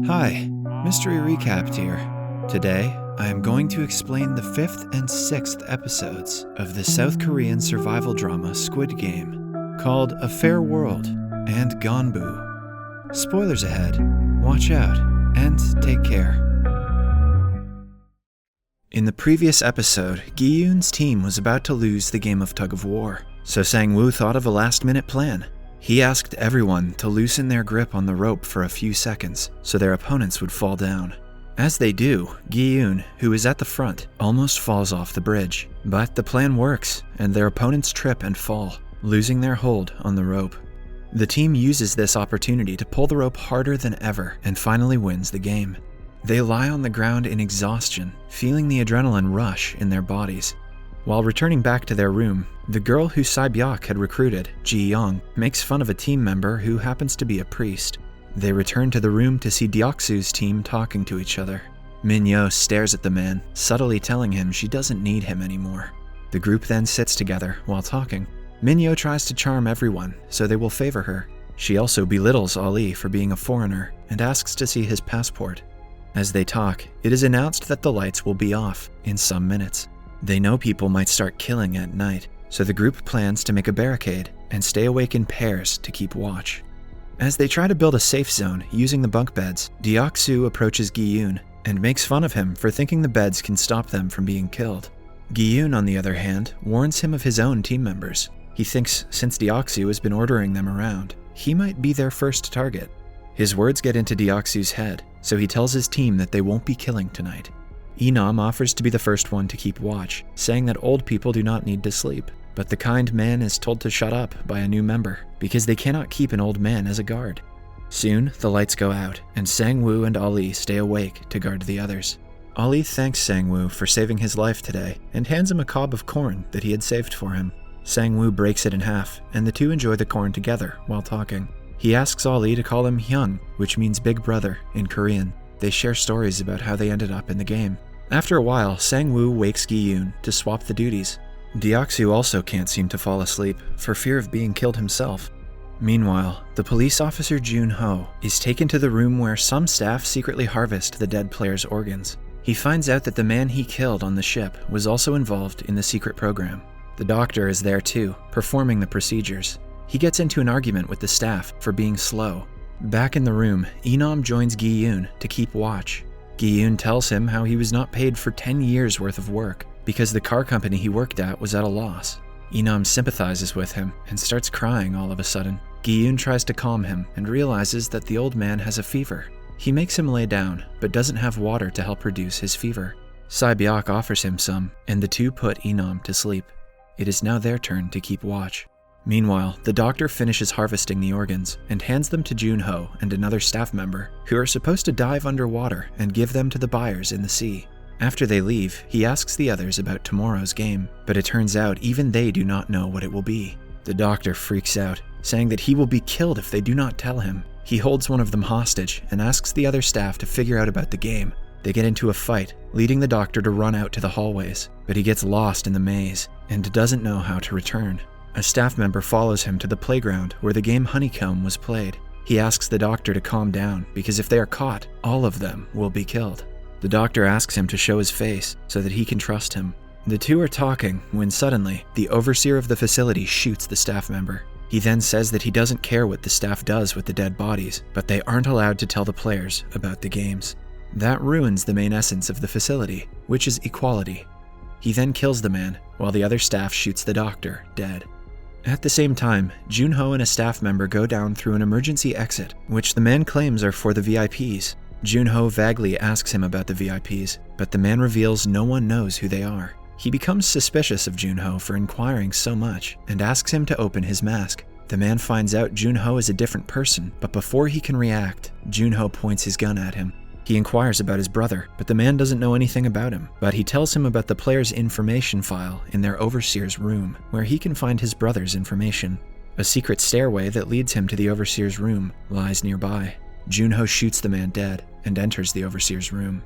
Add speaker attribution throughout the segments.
Speaker 1: Hi, Mystery Recapped here. Today, I am going to explain the 5th and 6th episodes of the South Korean survival drama Squid Game, called A Fair World and Gonbu. Spoilers ahead, watch out, and take care. In the previous episode, Gi-yoon's team was about to lose the game of tug-of-war, so Sang-woo thought of a last-minute plan. He asked everyone to loosen their grip on the rope for a few seconds so their opponents would fall down. As they do, Gi-yoon, who is at the front, almost falls off the bridge. But the plan works, and their opponents trip and fall, losing their hold on the rope. The team uses this opportunity to pull the rope harder than ever and finally wins the game. They lie on the ground in exhaustion, feeling the adrenaline rush in their bodies. While returning back to their room, the girl who Sae-byok had recruited, Ji-young, makes fun of a team member who happens to be a priest. They return to the room to see Deok-soo's team talking to each other. Min-yo stares at the man, subtly telling him she doesn't need him anymore. The group then sits together while talking. Min-yo tries to charm everyone, so they will favor her. She also belittles Ali for being a foreigner and asks to see his passport. As they talk, it is announced that the lights will be off in some minutes. They know people might start killing at night, so the group plans to make a barricade and stay awake in pairs to keep watch. As they try to build a safe zone using the bunk beds, Deok-soo approaches Gi-yoon and makes fun of him for thinking the beds can stop them from being killed. Gi-yoon, on the other hand, warns him of his own team members. He thinks since Deok-soo has been ordering them around, he might be their first target. His words get into Deok-soo's head, so he tells his team that they won't be killing tonight. Inam offers to be the first one to keep watch, saying that old people do not need to sleep. But the kind man is told to shut up by a new member, because they cannot keep an old man as a guard. Soon, the lights go out, and Sang-woo and Ali stay awake to guard the others. Ali thanks Sang-woo for saving his life today, and hands him a cob of corn that he had saved for him. Sang-woo breaks it in half, and the two enjoy the corn together while talking. He asks Ali to call him Hyun, which means big brother in Korean. They share stories about how they ended up in the game. After a while, Sang-woo wakes Gi-yoon to swap the duties. Deok-soo also can't seem to fall asleep, for fear of being killed himself. Meanwhile, the police officer Jun-ho is taken to the room where some staff secretly harvest the dead player's organs. He finds out that the man he killed on the ship was also involved in the secret program. The doctor is there too, performing the procedures. He gets into an argument with the staff for being slow. Back in the room, Inam joins Gi-yoon to keep watch. Gi-yoon tells him how he was not paid for 10 years worth of work because the car company he worked at was at a loss. Inam sympathizes with him and starts crying all of a sudden. Gi-yoon tries to calm him and realizes that the old man has a fever. He makes him lay down, but doesn't have water to help reduce his fever. Sae-byok offers him some, and the two put Inam to sleep. It is now their turn to keep watch. Meanwhile, the doctor finishes harvesting the organs and hands them to Jun-ho and another staff member, who are supposed to dive underwater and give them to the buyers in the sea. After they leave, he asks the others about tomorrow's game, but it turns out even they do not know what it will be. The doctor freaks out, saying that he will be killed if they do not tell him. He holds one of them hostage and asks the other staff to figure out about the game. They get into a fight, leading the doctor to run out to the hallways, but he gets lost in the maze and doesn't know how to return. A staff member follows him to the playground where the game Honeycomb was played. He asks the doctor to calm down because if they are caught, all of them will be killed. The doctor asks him to show his face so that he can trust him. The two are talking when suddenly, the overseer of the facility shoots the staff member. He then says that he doesn't care what the staff does with the dead bodies, but they aren't allowed to tell the players about the games. That ruins the main essence of the facility, which is equality. He then kills the man, while the other staff shoots the doctor dead. At the same time, Jun-ho and a staff member go down through an emergency exit, which the man claims are for the VIPs. Jun-ho vaguely asks him about the VIPs, but the man reveals no one knows who they are. He becomes suspicious of Jun-ho for inquiring so much, and asks him to open his mask. The man finds out Jun-ho is a different person, but before he can react, Jun-ho points his gun at him. He inquires about his brother, but the man doesn't know anything about him, but he tells him about the player's information file in their overseer's room, where he can find his brother's information. A secret stairway that leads him to the overseer's room lies nearby. Jun-ho shoots the man dead and enters the overseer's room.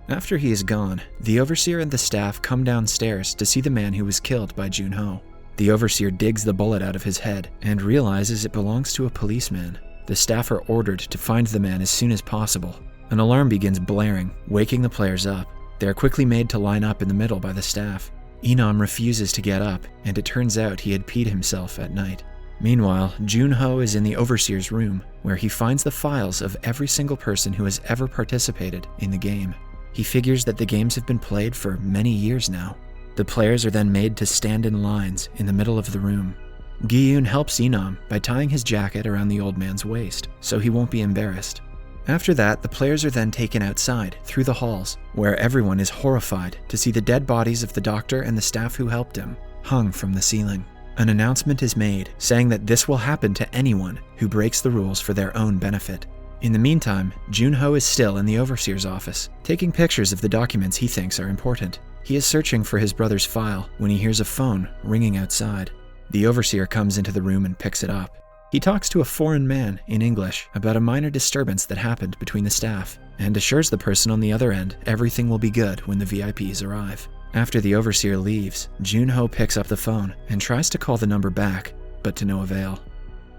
Speaker 1: After he is gone, the overseer and the staff come downstairs to see the man who was killed by Jun-ho. The overseer digs the bullet out of his head and realizes it belongs to a policeman. The staff are ordered to find the man as soon as possible. An alarm begins blaring, waking the players up. They are quickly made to line up in the middle by the staff. Enam refuses to get up, and it turns out he had peed himself at night. Meanwhile, Junho is in the Overseer's room, where he finds the files of every single person who has ever participated in the game. He figures that the games have been played for many years now. The players are then made to stand in lines in the middle of the room. Gi-yoon helps Enam by tying his jacket around the old man's waist, so he won't be embarrassed. After that, the players are then taken outside, through the halls, where everyone is horrified to see the dead bodies of the doctor and the staff who helped him, hung from the ceiling. An announcement is made, saying that this will happen to anyone who breaks the rules for their own benefit. In the meantime, Junho is still in the Overseer's office, taking pictures of the documents he thinks are important. He is searching for his brother's file when he hears a phone ringing outside. The Overseer comes into the room and picks it up. He talks to a foreign man in English about a minor disturbance that happened between the staff, and assures the person on the other end everything will be good when the VIPs arrive. After the Overseer leaves, Junho picks up the phone and tries to call the number back, but to no avail.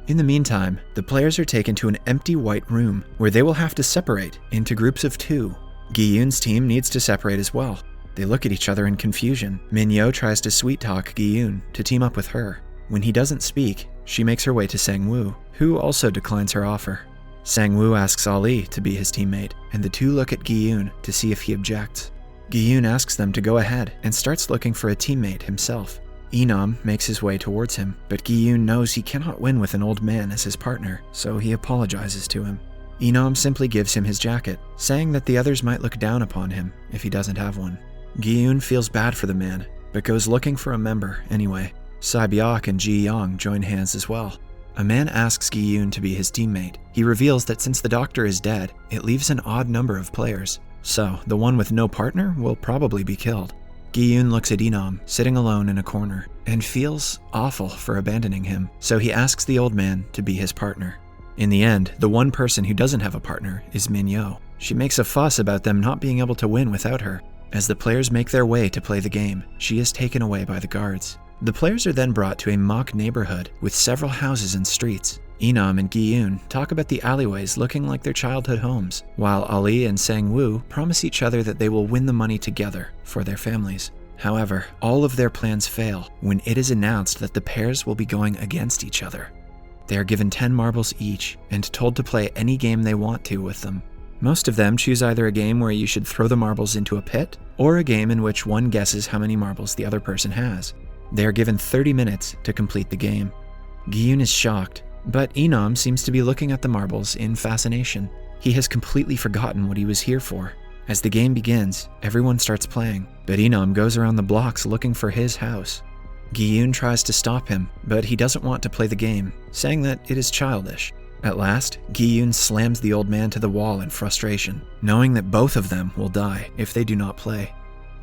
Speaker 1: In the meantime, the players are taken to an empty white room where they will have to separate into groups of 2. Gi-yoon's team needs to separate as well. They look at each other in confusion. Min-yo tries to sweet-talk Gi-yoon to team up with her. When he doesn't speak, she makes her way to Sang-woo, who also declines her offer. Sang-woo asks Ali to be his teammate, and the two look at Gi-yoon to see if he objects. Gi-yoon asks them to go ahead and starts looking for a teammate himself. Enam makes his way towards him, but Gi-yoon knows he cannot win with an old man as his partner, so he apologizes to him. Enam simply gives him his jacket, saying that the others might look down upon him if he doesn't have one. Gi-yoon feels bad for the man, but goes looking for a member anyway. Sae-byeok and Ji-young join hands as well. A man asks Gi-yoon to be his teammate. He reveals that since the doctor is dead, it leaves an odd number of players, so the one with no partner will probably be killed. Gi-yoon looks at Enam, sitting alone in a corner, and feels awful for abandoning him, so he asks the old man to be his partner. In the end, the one person who doesn't have a partner is Min-yo. She makes a fuss about them not being able to win without her. As the players make their way to play the game, she is taken away by the guards. The players are then brought to a mock neighborhood with several houses and streets. Enam and Gi-yoon talk about the alleyways looking like their childhood homes, while Ali and Sang-woo promise each other that they will win the money together for their families. However, all of their plans fail when it is announced that the pairs will be going against each other. They are given 10 marbles each and told to play any game they want to with them. Most of them choose either a game where you should throw the marbles into a pit, or a game in which one guesses how many marbles the other person has. They are given 30 minutes to complete the game. Gi-yoon is shocked, but Enam seems to be looking at the marbles in fascination. He has completely forgotten what he was here for. As the game begins, everyone starts playing, but Enam goes around the blocks looking for his house. Gi-yoon tries to stop him, but he doesn't want to play the game, saying that it is childish. At last, Gi-yoon slams the old man to the wall in frustration, knowing that both of them will die if they do not play.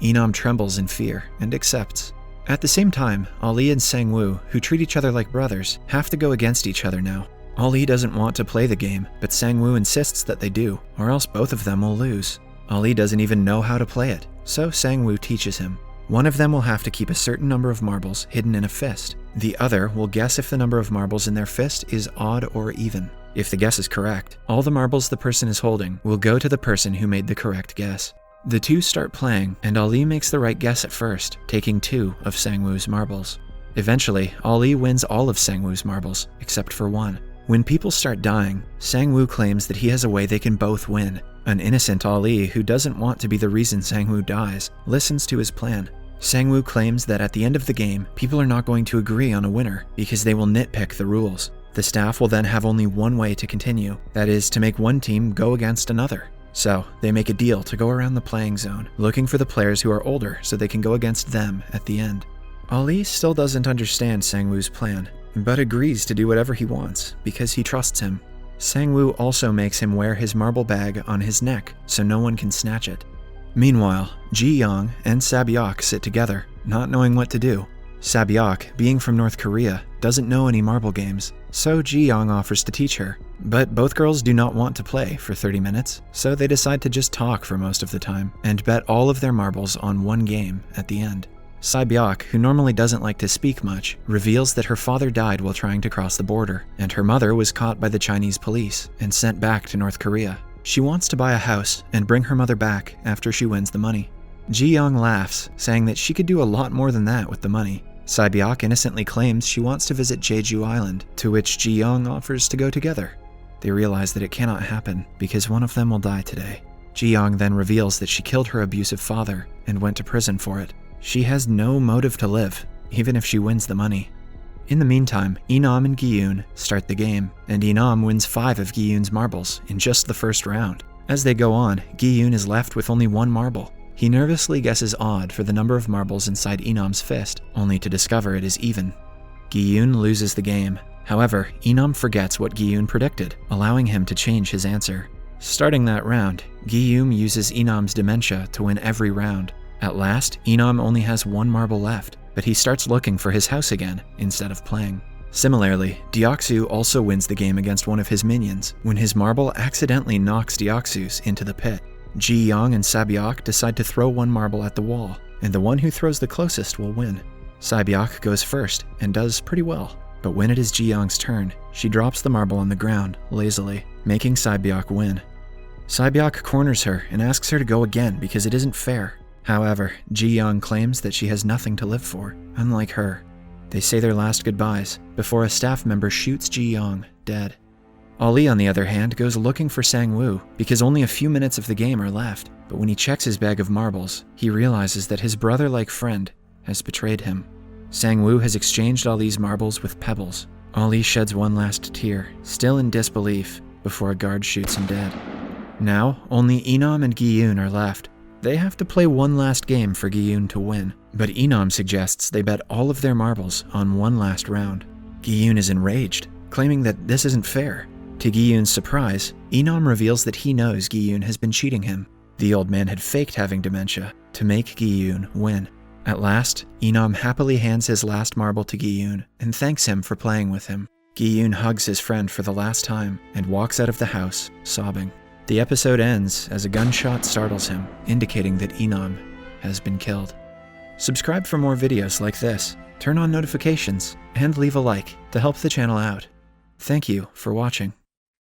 Speaker 1: Enam trembles in fear and accepts. At the same time, Ali and Sang-woo, who treat each other like brothers, have to go against each other now. Ali doesn't want to play the game, but Sang-woo insists that they do, or else both of them will lose. Ali doesn't even know how to play it, so Sang-woo teaches him. One of them will have to keep a certain number of marbles hidden in a fist. The other will guess if the number of marbles in their fist is odd or even. If the guess is correct, all the marbles the person is holding will go to the person who made the correct guess. The two start playing, and Ali makes the right guess at first, taking 2 of Sang-woo's marbles. Eventually, Ali wins all of Sang-woo's marbles, except for 1. When people start dying, Sang-woo claims that he has a way they can both win. An innocent Ali, who doesn't want to be the reason Sang-woo dies, listens to his plan. Sang-woo claims that at the end of the game, people are not going to agree on a winner because they will nitpick the rules. The staff will then have only one way to continue, that is, to make one team go against another. So, they make a deal to go around the playing zone, looking for the players who are older so they can go against them at the end. Ali still doesn't understand Sang-woo's plan, but agrees to do whatever he wants because he trusts him. Sang-woo also makes him wear his marble bag on his neck so no one can snatch it. Meanwhile, Ji-young and Sae-byeok sit together, not knowing what to do. Sae-byeok, being from North Korea, doesn't know any marble games, so Ji-young offers to teach her. But both girls do not want to play for 30 minutes, so they decide to just talk for most of the time, and bet all of their marbles on one game at the end. Sae-byok, who normally doesn't like to speak much, reveals that her father died while trying to cross the border, and her mother was caught by the Chinese police and sent back to North Korea. She wants to buy a house and bring her mother back after she wins the money. Ji-young laughs, saying that she could do a lot more than that with the money. Sae-byok innocently claims she wants to visit Jeju Island, to which Ji-young offers to go together. They realize that it cannot happen because one of them will die today. Ji-young then reveals that she killed her abusive father and went to prison for it. She has no motive to live, even if she wins the money. In the meantime, Inam and Gi-yoon start the game, and Inam wins 5 of Gi-yoon's marbles in just the first round. As they go on, Gi-yoon is left with only 1 marble. He nervously guesses odd for the number of marbles inside Inam's fist, only to discover it is even. Gi-yoon loses the game. However, Inam forgets what Gi-yoon predicted, allowing him to change his answer. Starting that round, Gi-yoon uses Inam's dementia to win every round. At last, Inam only has 1 marble left, but he starts looking for his house again instead of playing. Similarly, Deoksu also wins the game against one of his minions when his marble accidentally knocks Deoksu's into the pit. Ji-young and Sae-byok decide to throw 1 marble at the wall, and the one who throws the closest will win. Sae-byok goes first and does pretty well, but when it is Ji-young's turn, she drops the marble on the ground lazily, making Sae-byok win. Sae-byok corners her and asks her to go again because it isn't fair. However, Ji-young claims that she has nothing to live for, unlike her. They say their last goodbyes before a staff member shoots Ji-young dead. DlE, on the other hand, goes looking for Sang-woo because only a few minutes of the game are left, but when he checks his bag of marbles, he realizes that his brother-like friend has betrayed him. Sang-woo has exchanged DlE's marbles with pebbles. DlE sheds one last tear, still in disbelief, before a guard shoots him dead. Now, only Inam and Gi-yoon are left. They have to play one last game for Gi-yoon to win, but Inam suggests they bet all of their marbles on one last round. Gi-yoon is enraged, claiming that this isn't fair. To Gi-yoon's surprise, Inam reveals that he knows Gi-yoon has been cheating him. The old man had faked having dementia to make Gi-yoon win. At last, Inam happily hands his last marble to Gi-yoon and thanks him for playing with him. Gi-yoon hugs his friend for the last time and walks out of the house, sobbing. The episode ends as a gunshot startles him, indicating that Inam has been killed. Subscribe for more videos like this, turn on notifications, and leave a like to help the channel out. Thank you for watching.